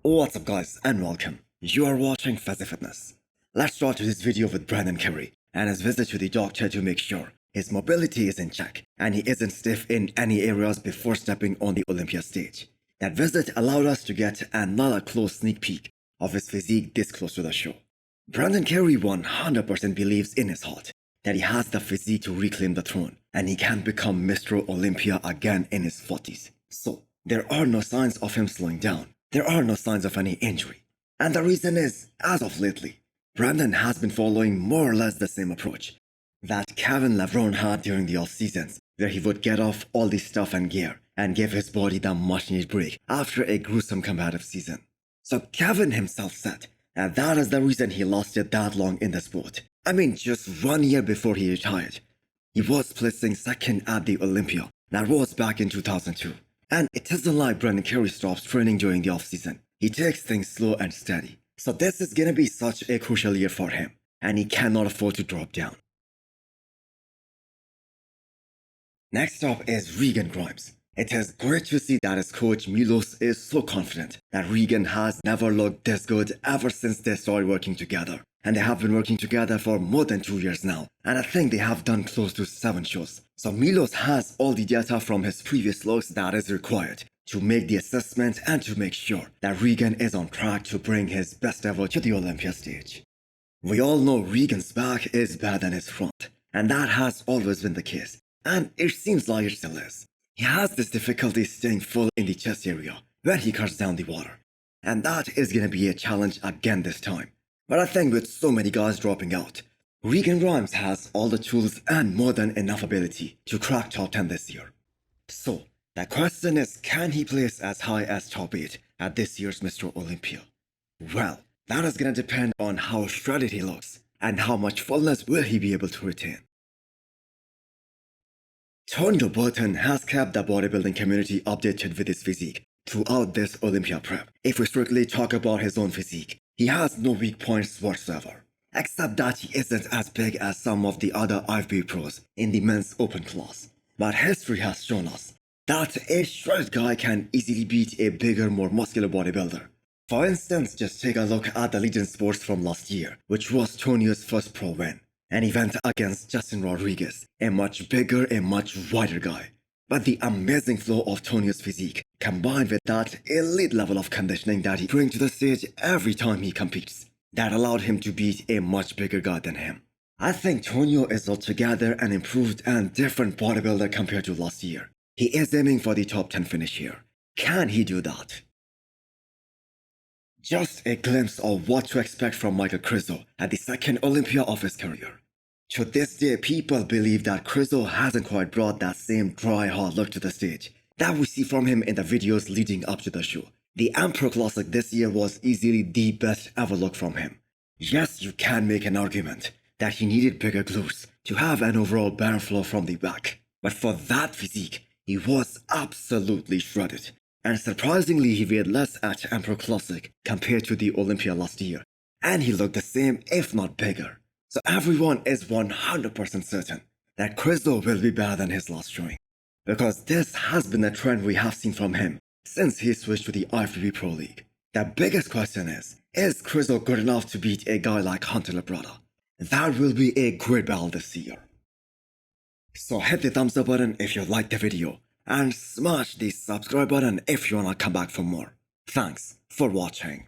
What's up guys and welcome. You are watching Fuzzy Fitness. Let's start this video with Brandon Curry and his visit to the doctor to make sure his mobility is in check and he isn't stiff in any areas before stepping on the Olympia stage. That visit allowed us to get another close sneak peek of his physique this close to the show. Brandon Curry 100% believes in his heart that he has the physique to reclaim the throne and he can become Mr. Olympia again in his 40s. So, there are no signs of him slowing down. There are no signs of any injury. And the reason is, as of lately, Brandon has been following more or less the same approach that Kevin LeBron had during the off-seasons, where he would get off all the stuff and gear and give his body the much-needed break after a gruesome competitive season. So Kevin himself said that is the reason he lasted that long in the sport. I mean, just 1 year before he retired, he was placing second at the Olympia. That was back in 2002. And it isn't like Brandon Curry stops training during the off-season. He takes things slow and steady. So this is gonna be such a crucial year for him, and he cannot afford to drop down. Next up is Regan Grimes. It is great to see that his coach Milos is so confident that Regan has never looked this good ever since they started working together. And they have been working together for more than 2 years now, and I think they have done close to 7 shows. So Milos has all the data from his previous looks that is required to make the assessment and to make sure that Regan is on track to bring his best ever to the Olympia stage. We all know Regan's back is better than his front, and that has always been the case, and it seems like it still is. He has this difficulty staying full in the chest area when he cuts down the water, and that is gonna be a challenge again this time. But I think with so many guys dropping out, Regan Grimes has all the tools and more than enough ability to crack top 10 this year. So, the question is, can he place as high as top 8 at this year's Mr. Olympia? Well, that is gonna depend on how shredded he looks and how much fullness will he be able to retain. Tonio Burton has kept the bodybuilding community updated with his physique throughout this Olympia prep. If we strictly talk about his own physique, he has no weak points whatsoever, except that he isn't as big as some of the other IFBB pros in the men's open class. But history has shown us that a shredded guy can easily beat a bigger, more muscular bodybuilder. For instance, just take a look at the Legion Sports from last year, which was Tonio's first pro win, and he went against Justin Rodriguez, a much bigger, a much wider guy. But the amazing flow of Tonio's physique, combined with that elite level of conditioning that he brings to the stage every time he competes, that allowed him to beat a much bigger guy than him. I think Tonio is altogether an improved and different bodybuilder compared to last year. He is aiming for the top 10 finish here. Can he do that? Just a glimpse of what to expect from Michal Krizo at the second Olympia of his career. To this day, people believe that Krizo hasn't quite brought that same dry, hard look to the stage that we see from him in the videos leading up to the show. The Emperor Classic this year was easily the best ever look from him. Yes, you can make an argument that he needed bigger glutes to have an overall better flow from the back, but for that physique, he was absolutely shredded. And surprisingly, he weighed less at Emperor Classic compared to the Olympia last year, and he looked the same if not bigger. So everyone is 100% certain that Krizo will be better than his last showing, because this has been a trend we have seen from him since he switched to the IFBB Pro League. The biggest question is Krizo good enough to beat a guy like Hunter Labrada? That will be a great battle this year. So hit the thumbs up button if you liked the video, and smash the subscribe button if you wanna come back for more. Thanks for watching.